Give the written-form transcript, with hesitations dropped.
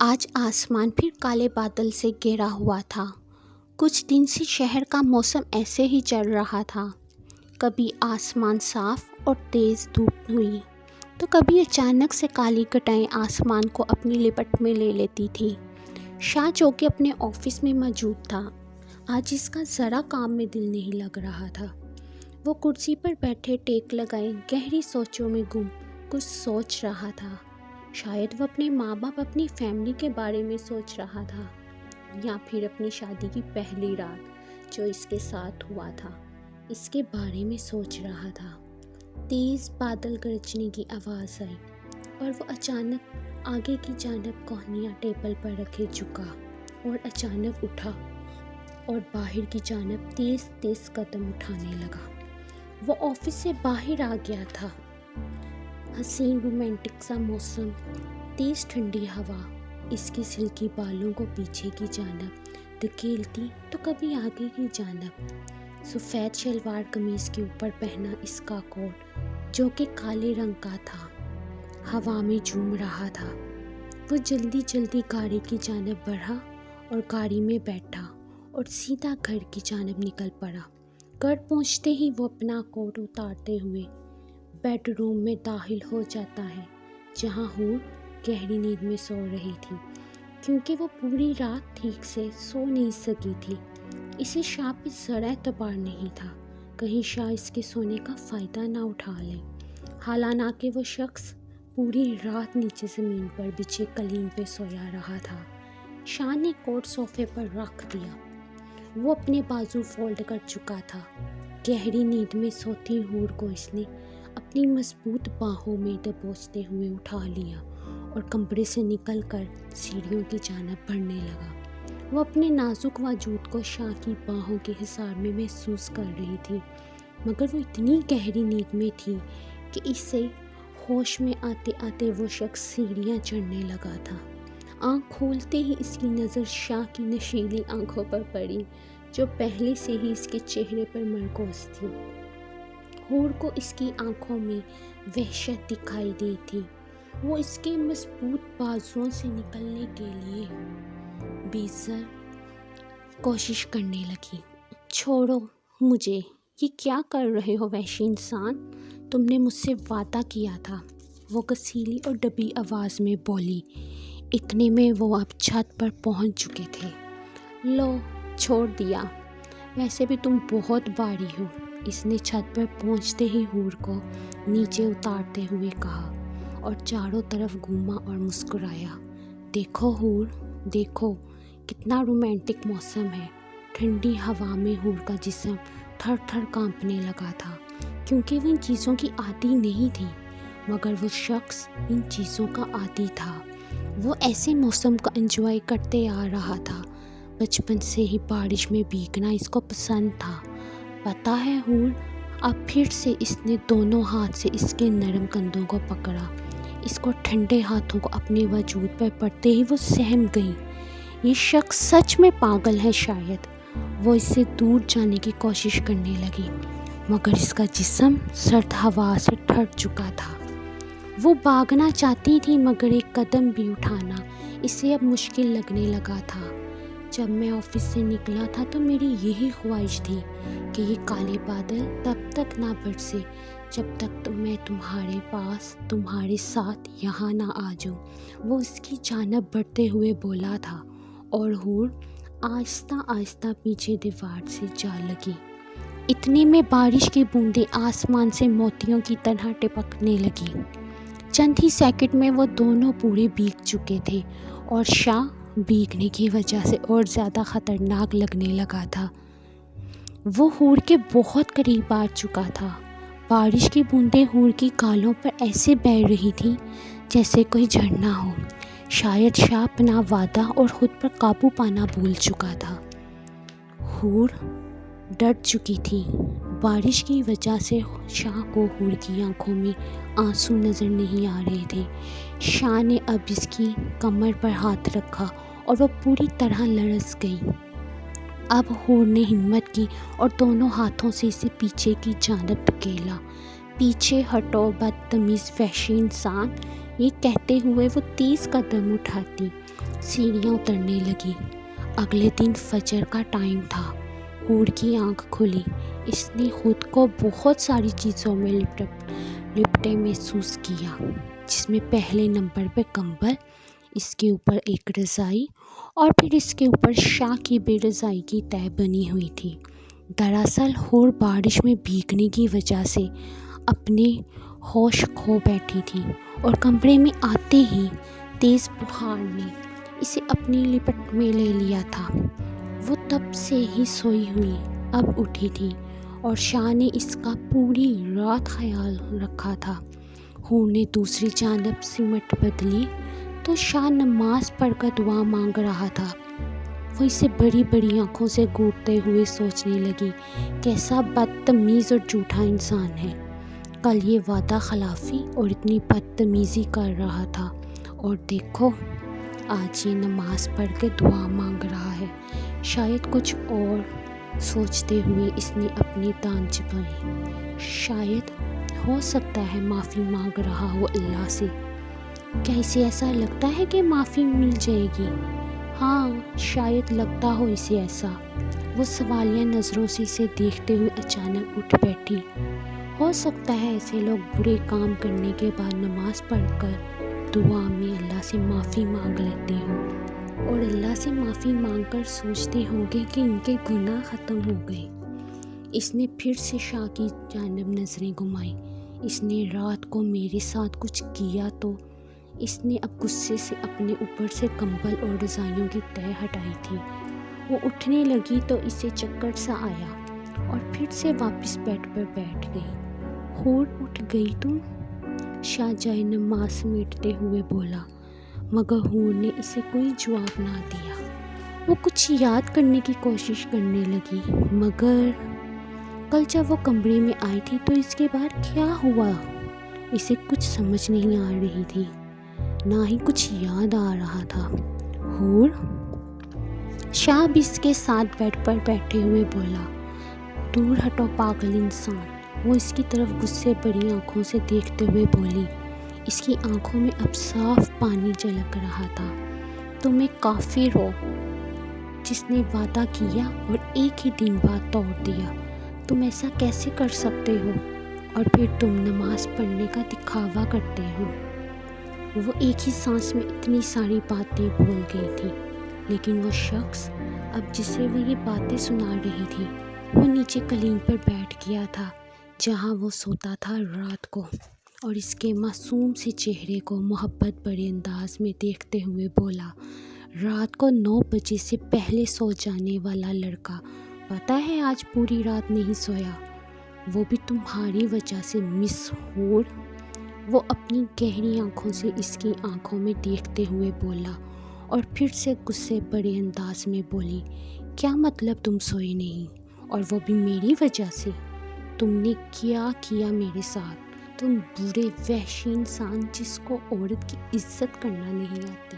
आज आसमान फिर काले बादल से घिरा हुआ था। कुछ दिन से शहर का मौसम ऐसे ही चल रहा था। कभी आसमान साफ और तेज़ धूप हुई तो कभी अचानक से काली घटाएं आसमान को अपनी लिपट में ले लेती थी। शाह जो कि अपने ऑफिस में मौजूद था, आज इसका ज़रा काम में दिल नहीं लग रहा था। वो कुर्सी पर बैठे टेक लगाए गहरी सोचों में गुम कुछ सोच रहा था। शायद वो अपने माँ बाप, अपनी फैमिली के बारे में सोच रहा था, या फिर अपनी शादी की पहली रात जो इसके साथ हुआ था, इसके बारे में सोच रहा था। तेज़ बादल गरजने की आवाज़ आई और वो अचानक आगे की जानब कोहनियाँ टेबल पर रखे झुका और अचानक उठा और बाहर की जानब तेज़ तेज़ कदम उठाने लगा। वो ऑफिस से बाहर आ गया था। हसीन रोमांटिक सा मौसम, तेज़ ठंडी हवा इसके सिल्की बालों को पीछे की जानब धकेलती तो कभी आगे की जानब। सफ़ेद शलवार कमीज़ के ऊपर पहना इसका कोट जो कि काले रंग का था, हवा में झूम रहा था। वो जल्दी जल्दी गाड़ी की जानब बढ़ा और गाड़ी में बैठा और सीधा घर की जानब निकल पड़ा। घर पहुंचते ही वो अपना कोट उतारते हुए बेडरूम में दाखिल हो जाता है, जहां हूर गहरी नींद में सो रही थी, क्योंकि वो पूरी रात ठीक से सो नहीं सकी थी। इसे शाह पे ज़रा एतबार नहीं था, कहीं शाह इसके सोने का फ़ायदा ना उठा ले। हालांकि वो शख्स पूरी रात नीचे ज़मीन पर बिछे कलीन पे सोया रहा था। शाह ने कोट सोफे पर रख दिया। वो अपने बाजू फोल्ड कर चुका था। गहरी नींद में सोती हूर को इसने अपनी मजबूत बाहों में दबोचते हुए उठा लिया और कमरे से निकलकर सीढ़ियों की जानब बढ़ने लगा। वो अपने नाजुक वजूद को शाह की बाहों के हिसार में महसूस कर रही थी, मगर वो इतनी गहरी नींद में थी कि इससे होश में आते आते वो शख्स सीढ़ियाँ चढ़ने लगा था। आँख खोलते ही इसकी नज़र शाह की नशीली आंखों पर पड़ी, जो पहले से ही इसके चेहरे पर मरकूज़ थी। हूर को इसकी आंखों में वहशत दिखाई दी थी। वो इसके मजबूत बाजुओं से निकलने के लिए बेसर कोशिश करने लगी। छोड़ो मुझे, ये क्या कर रहे हो वहशी इंसान, तुमने मुझसे वादा किया था, वो कसीली और दबी आवाज़ में बोली। इतने में वो अब छत पर पहुंच चुके थे। लो, छोड़ दिया, वैसे भी तुम बहुत भारी हो, इसने छत पर पहुंचते ही हूर को नीचे उतारते हुए कहा और चारों तरफ घूमा और मुस्कुराया। देखो हूर, देखो कितना रोमांटिक मौसम है। ठंडी हवा में हूर का जिस्म थर थर कांपने लगा था, क्योंकि वो इन चीज़ों की आदी नहीं थी, मगर वो शख्स इन चीज़ों का आदी था। वो ऐसे मौसम का एंजॉय करते आ रहा था। बचपन से ही बारिश में भीगना इसको पसंद था। पता है हूर, अब फिर से इसने दोनों हाथ से इसके नरम कंधों को पकड़ा। इसको ठंडे हाथों को अपने वजूद पर पड़ते ही वो सहम गई। ये शख्स सच में पागल है शायद। वो इससे दूर जाने की कोशिश करने लगी, मगर इसका जिस्म सर्द हवा से ठर चुका था। वो भागना चाहती थी, मगर एक कदम भी उठाना इसे अब मुश्किल लगने लगा था। जब मैं ऑफिस से निकला था तो मेरी यही ख्वाहिश थी कि ये काले बादल तब तक ना बरसे जब तक तो मैं तुम्हारे पास, तुम्हारे साथ यहाँ ना आ जाऊँ। वो इसकी जानब बढ़ते हुए बोला था और हूर आहिस्ता आहिस्ता पीछे दीवार से जा लगी। इतने में बारिश की बूंदें आसमान से मोतियों की तरह टिपकने लगी। चंद ही सेकंड में वो दोनों पूरे भीग चुके थे और शाह भीगने की वजह से और ज़्यादा ख़तरनाक लगने लगा था। वो हूर के बहुत करीब आ चुका था। बारिश की बूंदें हूर की गालों पर ऐसे बह रही थी जैसे कोई झरना हो। शायद शाह अपना वादा और ख़ुद पर काबू पाना भूल चुका था। हूर डर चुकी थी। बारिश की वजह से शाह को हूर की आंखों में आंसू नज़र नहीं आ रहे थे। शाह ने अब इसकी कमर पर हाथ रखा और वह पूरी तरह लरस गई। अब हूर ने हिम्मत की और दोनों हाथों से इसे पीछे की जानब धकेला। पीछे हटो बदतमीज़ वहशी इंसान, یہ کہتے ہوئے وہ تیز قدم اٹھاتی سیڑھیاں اترنے لگی۔ اگلے دن فجر کا ٹائم تھا۔ حور کی آنکھ کھلی۔ اس نے خود کو بہت ساری چیزوں میں لپٹے محسوس کیا، جس میں پہلے نمبر پہ کمبل، اس کے اوپر ایک رضائی اور پھر اس کے اوپر شاہ کی بے رضائی کی تہہ بنی ہوئی تھی۔ دراصل حور بارش میں بھیگنے کی وجہ سے اپنے ہوش کھو بیٹھی تھی اور کمرے میں آتے ہی تیز بخار نے اسے اپنی لپٹ میں لے لیا تھا۔ وہ تب سے ہی سوئی ہوئی اب اٹھی تھی اور شاہ نے اس کا پوری رات خیال رکھا تھا۔ حور نے دوسری جانب سمٹ بدلی تو شاہ نماز پڑھ کر دعا مانگ رہا تھا۔ وہ اسے بڑی بڑی آنکھوں سے گھورتے ہوئے سوچنے لگی، کیسا بدتمیز اور جھوٹا انسان ہے۔ کل یہ وعدہ خلافی اور اتنی بدتمیزی کر رہا تھا، اور دیکھو آج یہ نماز پڑھ کے دعا مانگ رہا ہے۔ شاید کچھ اور سوچتے ہوئے اس نے اپنی دان چبائی۔ شاید ہو سکتا ہے معافی مانگ رہا ہو اللہ سے۔ کیا اسے ایسا لگتا ہے کہ معافی مل جائے گی؟ ہاں، شاید لگتا ہو اسے ایسا۔ وہ سوالیہ نظروں سے اسے دیکھتے ہوئے اچانک اٹھ بیٹھی۔ ہو سکتا ہے ایسے لوگ برے کام کرنے کے بعد نماز پڑھ کر دعا میں اللہ سے معافی مانگ لیتے ہوں، اور اللہ سے معافی مانگ کر سوچتے ہوں گے کہ ان کے گناہ ختم ہو گئے۔ اس نے پھر سے شاہ کی جانب نظریں گھمائیں۔ اس نے رات کو میرے ساتھ کچھ کیا تو؟ اس نے اب غصے سے اپنے اوپر سے کمبل اور رضائیوں کی تہہ ہٹائی تھی۔ وہ اٹھنے لگی تو اسے چکر سا آیا اور پھر سے واپس بیڈ پر بیٹھ گئی۔ حور اٹھ گئی تم؟ شاہ جائے نماز سمیٹتے ہوئے بولا، مگر حور نے اسے کوئی جواب نہ دیا۔ وہ کچھ یاد کرنے کی کوشش کرنے لگی، مگر کل جب وہ کمرے میں آئی تھی تو اس کے بعد کیا ہوا؟ اسے کچھ سمجھ نہیں آ رہی تھی، نہ ہی کچھ یاد آ رہا تھا۔ حور؟ شاہ بھی اس کے ساتھ بیڈ پر بیٹھے ہوئے بولا، دور ہٹو پاگل انسان۔ وہ اس کی طرف غصے بڑی آنکھوں سے دیکھتے ہوئے بولی۔ اس کی آنکھوں میں اب صاف پانی جھلک رہا تھا۔ تم ایک کافر ہو، جس نے وعدہ کیا اور ایک ہی دن بعد توڑ دیا۔ تم ایسا کیسے کر سکتے ہو؟ اور پھر تم نماز پڑھنے کا دکھاوا کرتے ہو۔ وہ ایک ہی سانس میں اتنی ساری باتیں بول گئی تھی، لیکن وہ شخص اب جسے وہ یہ باتیں سنا رہی تھی، وہ نیچے قالین پر بیٹھ گیا تھا جہاں وہ سوتا تھا رات کو، اور اس کے معصوم سے چہرے کو محبت بھرے انداز میں دیکھتے ہوئے بولا، رات کو 9 بجے سے پہلے سو جانے والا لڑکا پتہ ہے آج پوری رات نہیں سویا، وہ بھی تمہاری وجہ سے مس حور۔ وہ اپنی گہری آنکھوں سے اس کی آنکھوں میں دیکھتے ہوئے بولا اور پھر سے غصے بڑے انداز میں بولی، کیا مطلب تم سوئے نہیں؟ اور وہ بھی میری وجہ سے؟ تم نے کیا کیا میرے ساتھ؟ تم برے وحشی انسان جس کو عورت کی عزت کرنا نہیں آتی۔